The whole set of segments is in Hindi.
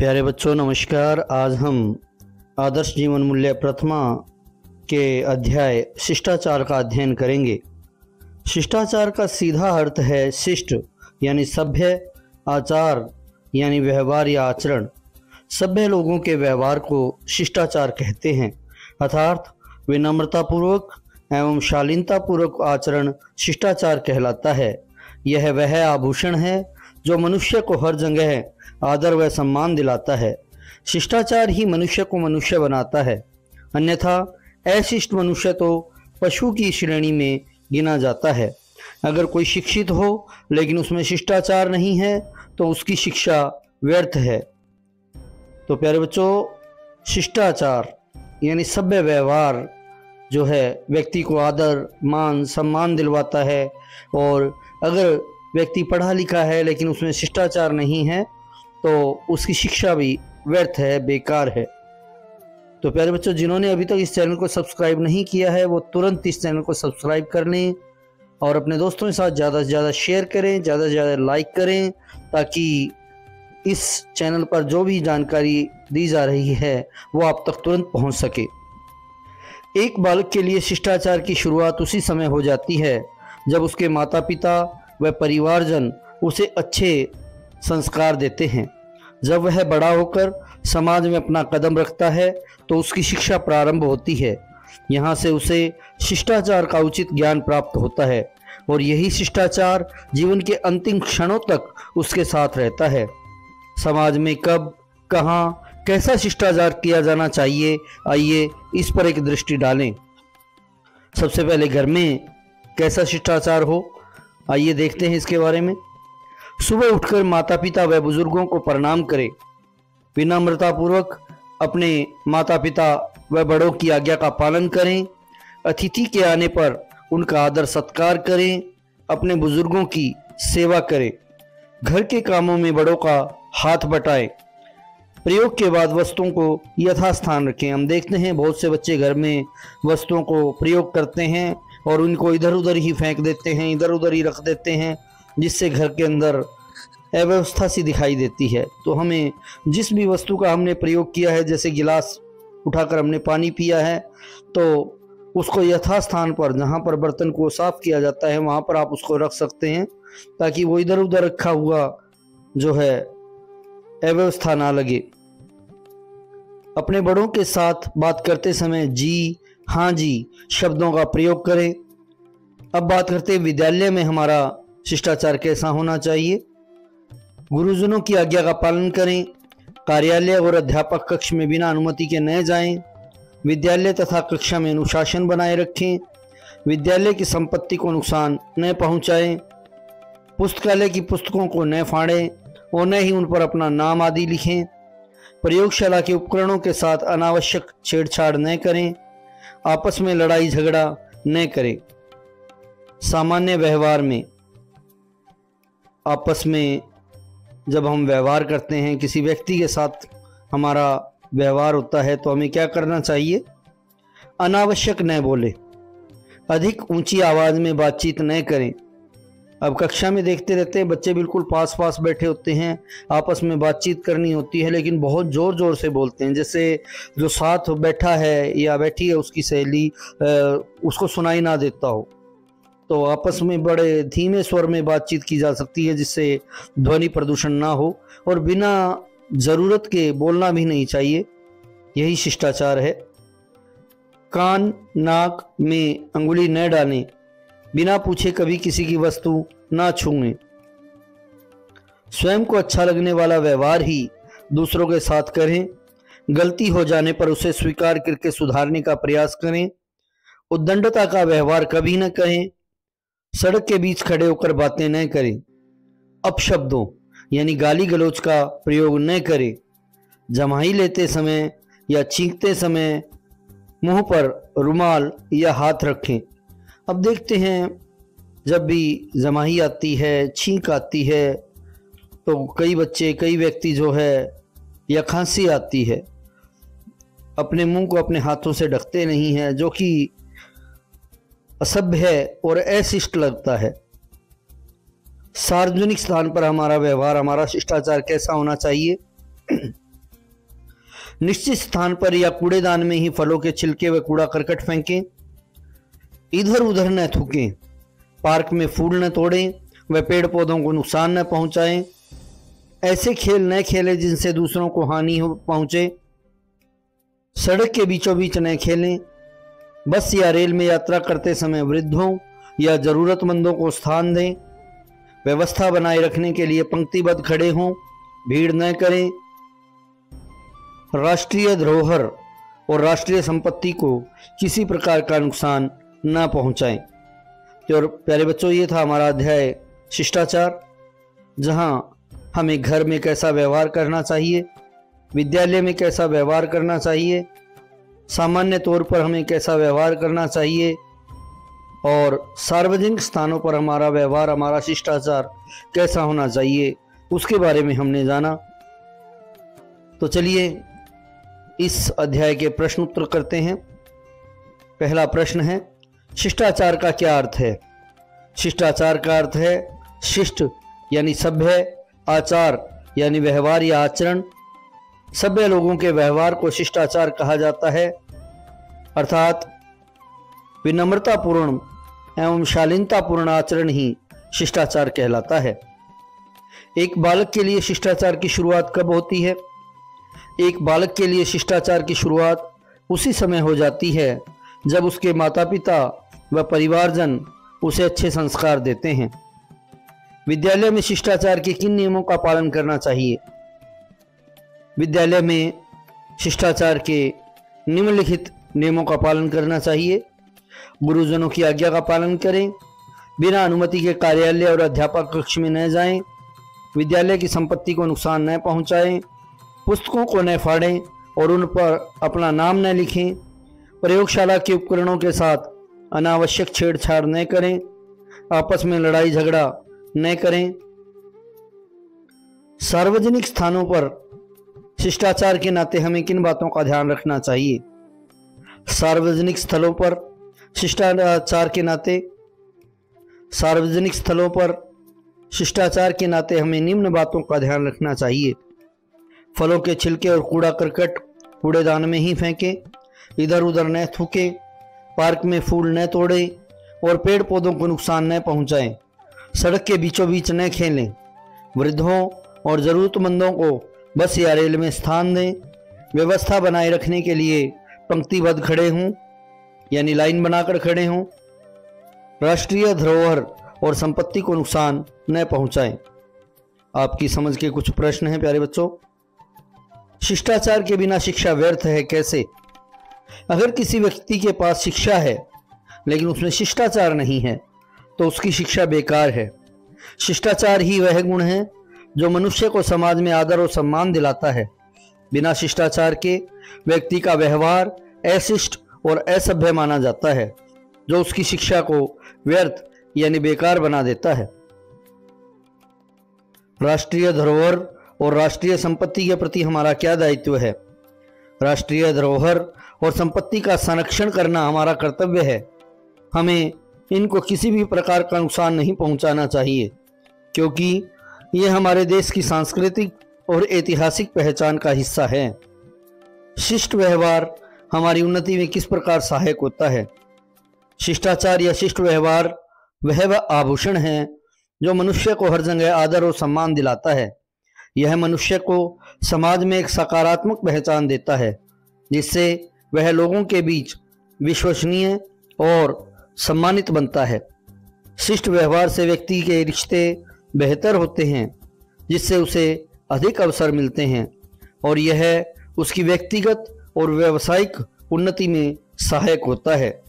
प्यारे बच्चों नमस्कार। आज हम आदर्श जीवन मूल्य प्रथमा के अध्याय शिष्टाचार का अध्ययन करेंगे। शिष्टाचार का सीधा अर्थ है शिष्ट यानी सभ्य, आचार यानी व्यवहार या आचरण। सभ्य लोगों के व्यवहार को शिष्टाचार कहते हैं, अर्थात विनम्रतापूर्वक एवं शालीनतापूर्वक आचरण शिष्टाचार कहलाता है। यह वह आभूषण है जो मनुष्य को हर जगह आदर व सम्मान दिलाता है। शिष्टाचार ही मनुष्य को मनुष्य बनाता है, अन्यथा अशिष्ट मनुष्य तो पशु की श्रेणी में गिना जाता है। अगर कोई शिक्षित हो लेकिन उसमें शिष्टाचार नहीं है तो उसकी शिक्षा व्यर्थ है। तो प्यारे बच्चों, शिष्टाचार यानी सभ्य व्यवहार जो है व्यक्ति को आदर मान सम्मान दिलवाता है, और अगर व्यक्ति पढ़ा लिखा है लेकिन उसमें शिष्टाचार नहीं है तो उसकी शिक्षा भी व्यर्थ है, बेकार है। तो प्यारे बच्चों, जिन्होंने अभी तक इस चैनल को सब्सक्राइब नहीं किया है वो तुरंत इस चैनल को सब्सक्राइब कर लें और अपने दोस्तों के साथ ज़्यादा से ज़्यादा शेयर करें, ज़्यादा से ज़्यादा लाइक करें, ताकि इस चैनल पर जो भी जानकारी दी जा रही है वो आप तक तुरंत पहुंच सके। एक बालक के लिए शिष्टाचार की शुरुआत उसी समय हो जाती है जब उसके माता पिता व परिवारजन उसे अच्छे संस्कार देते हैं। जब वह बड़ा होकर समाज में अपना कदम रखता है तो उसकी शिक्षा प्रारंभ होती है। यहाँ से उसे शिष्टाचार का उचित ज्ञान प्राप्त होता है और यही शिष्टाचार जीवन के अंतिम क्षणों तक उसके साथ रहता है। समाज में कब, कहाँ, कैसा शिष्टाचार किया जाना चाहिए, आइए इस पर एक दृष्टि डालें। सबसे पहले घर में कैसा शिष्टाचार हो, आइए देखते हैं इसके बारे में। सुबह उठकर माता पिता व बुजुर्गों को प्रणाम करें। विनम्रतापूर्वक अपने माता पिता व बड़ों की आज्ञा का पालन करें। अतिथि के आने पर उनका आदर सत्कार करें। अपने बुजुर्गों की सेवा करें। घर के कामों में बड़ों का हाथ बटाएं। प्रयोग के बाद वस्तुओं को यथास्थान रखें। हम देखते हैं बहुत से बच्चे घर में वस्तुओं को प्रयोग करते हैं और उनको इधर उधर ही फेंक देते हैं, इधर उधर ही रख देते हैं, जिससे घर के अंदर अव्यवस्था सी दिखाई देती है। तो हमें जिस भी वस्तु का हमने प्रयोग किया है, जैसे गिलास उठाकर हमने पानी पिया है, तो उसको यथास्थान पर, जहाँ पर बर्तन को साफ किया जाता है वहाँ पर आप उसको रख सकते हैं, ताकि वो इधर उधर रखा हुआ जो है अव्यवस्था ना लगे। अपने बड़ों के साथ बात करते समय जी, हाँ जी शब्दों का प्रयोग करें। अब बात करते हैं विद्यालय में हमारा शिष्टाचार कैसा होना चाहिए। गुरुजनों की आज्ञा का पालन करें। कार्यालय और अध्यापक कक्ष में बिना अनुमति के न जाएं। विद्यालय तथा कक्षा में अनुशासन बनाए रखें। विद्यालय की संपत्ति को नुकसान न पहुंचाएं। पुस्तकालय की पुस्तकों को न फाड़ें और न ही उन पर अपना नाम आदि लिखें। प्रयोगशाला के उपकरणों के साथ अनावश्यक छेड़छाड़ न करें। आपस में लड़ाई झगड़ा न करें। सामान्य व्यवहार में आपस में जब हम व्यवहार करते हैं, किसी व्यक्ति के साथ हमारा व्यवहार होता है, तो हमें क्या करना चाहिए? अनावश्यक न बोले, अधिक ऊंची आवाज़ में बातचीत न करें। अब कक्षा में देखते रहते हैं बच्चे बिल्कुल पास पास बैठे होते हैं, आपस में बातचीत करनी होती है लेकिन बहुत ज़ोर ज़ोर से बोलते हैं, जैसे जो साथ बैठा है या बैठी है उसकी सहेली उसको सुनाई ना देता हो। तो आपस में बड़े धीमे स्वर में बातचीत की जा सकती है जिससे ध्वनि प्रदूषण ना हो, और बिना ज़रूरत के बोलना भी नहीं चाहिए। यही शिष्टाचार है। कान नाक में अंगुली न डालें। बिना पूछे कभी किसी की वस्तु ना छूएं। स्वयं को अच्छा लगने वाला व्यवहार ही दूसरों के साथ करें। गलती हो जाने पर उसे स्वीकार करके सुधारने का प्रयास करें। उद्दंडता का व्यवहार कभी न करें। सड़क के बीच खड़े होकर बातें न करें। अपशब्दों यानी गाली गलौज का प्रयोग न करें। जमाई लेते समय या छींकते समय मुंह पर रुमाल या हाथ रखें। अब देखते हैं जब भी जमाई आती है, छींक आती है, तो कई बच्चे, कई व्यक्ति जो है, या खांसी आती है, अपने मुंह को अपने हाथों से ढकते नहीं हैं, जो कि असभ्य है और अशिष्ट लगता है। सार्वजनिक स्थान पर हमारा व्यवहार, हमारा शिष्टाचार कैसा होना चाहिए? निश्चित स्थान पर या कूड़ेदान में ही फलों के छिलके व कूड़ा करकट फेंकें। इधर उधर न थूकें। पार्क में फूल न तोड़ें व पेड़ पौधों को नुकसान न पहुंचाएं। ऐसे खेल न खेलें जिनसे दूसरों को हानि पहुंचे। सड़क के बीचों बीच न खेलें। बस या रेल में यात्रा करते समय वृद्धों या जरूरतमंदों को स्थान दें। व्यवस्था बनाए रखने के लिए पंक्तिबद्ध खड़े हों, भीड़ न करें। राष्ट्रीय धरोहर और राष्ट्रीय संपत्ति को किसी प्रकार का नुकसान न पहुंचाएं। तो प्यारे बच्चों, ये था हमारा अध्याय शिष्टाचार, जहां हमें घर में कैसा व्यवहार करना चाहिए, विद्यालय में कैसा व्यवहार करना चाहिए, सामान्य तौर पर हमें कैसा व्यवहार करना चाहिए और सार्वजनिक स्थानों पर हमारा व्यवहार, हमारा शिष्टाचार कैसा होना चाहिए, उसके बारे में हमने जाना। तो चलिए इस अध्याय के प्रश्न उत्तर करते हैं। पहला प्रश्न है, शिष्टाचार का क्या अर्थ है? शिष्टाचार का अर्थ है शिष्ट यानी सभ्य, आचार यानी व्यवहार या आचरण। सभ्य लोगों के व्यवहार को शिष्टाचार कहा जाता है, अर्थात विनम्रतापूर्ण एवं शालीनतापूर्ण आचरण ही शिष्टाचार कहलाता है। एक बालक के लिए शिष्टाचार की शुरुआत कब होती है? एक बालक के लिए शिष्टाचार की शुरुआत उसी समय हो जाती है जब उसके माता पिता व परिवारजन उसे अच्छे संस्कार देते हैं। विद्यालय में शिष्टाचार के किन नियमों का पालन करना चाहिए? विद्यालय में शिष्टाचार के निम्नलिखित नियमों का पालन करना चाहिए। गुरुजनों की आज्ञा का पालन करें। बिना अनुमति के कार्यालय और अध्यापक कक्ष में न जाएं। विद्यालय की संपत्ति को नुकसान न पहुंचाएं। पुस्तकों को न फाड़ें और उन पर अपना नाम न लिखें। प्रयोगशाला के उपकरणों के साथ अनावश्यक छेड़छाड़ न करें। आपस में लड़ाई झगड़ा न करें। सार्वजनिक स्थानों पर शिष्टाचार के नाते हमें किन बातों का ध्यान रखना चाहिए? सार्वजनिक स्थलों पर शिष्टाचार के नाते हमें निम्न बातों का ध्यान रखना चाहिए। फलों के छिलके और कूड़ा करकट कूड़ेदान में ही फेंकें। इधर उधर न थूकें। पार्क में फूल न तोड़ें और पेड़ पौधों को नुकसान न पहुंचाएं। सड़क के बीचों बीच न खेलें। वृद्धों और ज़रूरतमंदों को बस या रेल में स्थान दें। व्यवस्था बनाए रखने के लिए पंक्तिबद्ध खड़े हों यानी लाइन बनाकर खड़े हों। राष्ट्रीय धरोहर और संपत्ति को नुकसान न पहुंचाएं। आपकी समझ के कुछ प्रश्न हैं प्यारे बच्चों। शिष्टाचार के बिना शिक्षा व्यर्थ है, कैसे? अगर किसी व्यक्ति के पास शिक्षा है लेकिन उसमें शिष्टाचार नहीं है तो उसकी शिक्षा बेकार है। शिष्टाचार ही वह गुण है जो मनुष्य को समाज में आदर और सम्मान दिलाता है। बिना शिष्टाचार के व्यक्ति का व्यवहार अशिष्ट और असभ्य माना जाता है, जो उसकी शिक्षा को व्यर्थ यानी बेकार बना देता है। राष्ट्रीय धरोहर और राष्ट्रीय संपत्ति के प्रति हमारा क्या दायित्व है? राष्ट्रीय धरोहर और संपत्ति का संरक्षण करना हमारा कर्तव्य है। हमें इनको किसी भी प्रकार का नुकसान नहीं पहुंचाना चाहिए, क्योंकि ये हमारे देश की सांस्कृतिक और ऐतिहासिक पहचान का हिस्सा है। शिष्ट व्यवहार हमारी उन्नति में किस प्रकार सहायक होता है? शिष्टाचार या शिष्ट व्यवहार वह आभूषण है जो मनुष्य को हर जगह आदर और सम्मान दिलाता है। यह मनुष्य को समाज में एक सकारात्मक पहचान देता है, जिससे वह लोगों के बीच विश्वसनीय और सम्मानित बनता है। शिष्ट व्यवहार से व्यक्ति के रिश्ते बेहतर होते हैं, जिससे उसे अधिक अवसर मिलते हैं और यह उसकी व्यक्तिगत और व्यावसायिक उन्नति में सहायक होता है।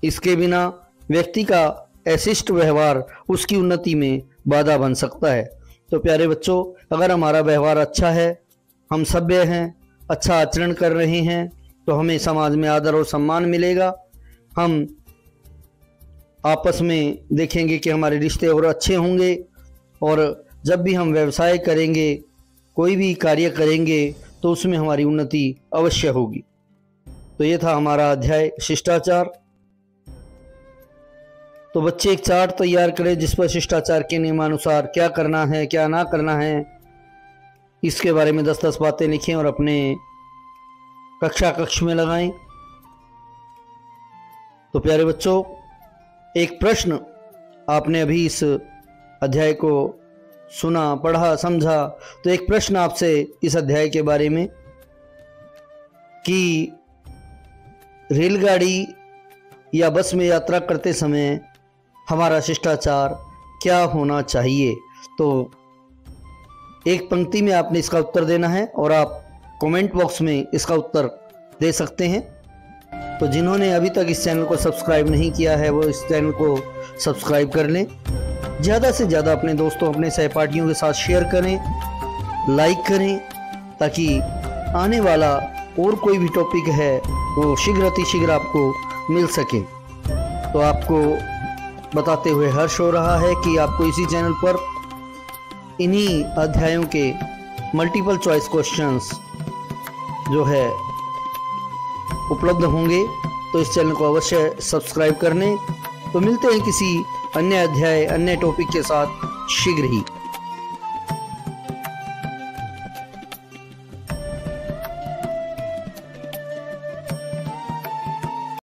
इसके बिना व्यक्ति का अशिष्ट व्यवहार उसकी उन्नति में बाधा बन सकता है। तो प्यारे बच्चों, अगर हमारा व्यवहार अच्छा है, हम सभ्य हैं, अच्छा आचरण कर रहे हैं, तो हमें समाज में आदर और सम्मान मिलेगा। हम आपस में देखेंगे कि हमारे रिश्ते और अच्छे होंगे और जब भी हम व्यवसाय करेंगे, कोई भी कार्य करेंगे, तो उसमें हमारी उन्नति अवश्य होगी। तो ये था हमारा अध्याय शिष्टाचार। तो बच्चे एक चार्ट तैयार करें जिस पर शिष्टाचार के नियमानुसार क्या करना है, क्या ना करना है, इसके बारे में 10-10 बातें लिखें और अपने कक्षा कक्ष में लगाएं। तो प्यारे बच्चों, एक प्रश्न आपने अभी इस अध्याय को सुना, पढ़ा, समझा, तो एक प्रश्न आपसे इस अध्याय के बारे में कि रेलगाड़ी या बस में यात्रा करते समय हमारा शिष्टाचार क्या होना चाहिए। तो एक पंक्ति में आपने इसका उत्तर देना है और आप कमेंट बॉक्स में इसका उत्तर दे सकते हैं। तो जिन्होंने अभी तक इस चैनल को सब्सक्राइब नहीं किया है वो इस चैनल को सब्सक्राइब कर लें। ज़्यादा से ज़्यादा अपने दोस्तों, अपने सहपाठियों के साथ शेयर करें, लाइक करें, ताकि आने वाला और कोई भी टॉपिक है वो शीघ्र अतिशीघ्र आपको मिल सके। तो आपको बताते हुए हर्ष हो रहा है कि आपको इसी चैनल पर इन्हीं अध्यायों के मल्टीपल चॉइस क्वेश्चंस जो है उपलब्ध होंगे। तो इस चैनल को अवश्य सब्सक्राइब कर लें। तो मिलते हैं किसी अन्य अध्याय, अन्य टॉपिक के साथ शीघ्र ही।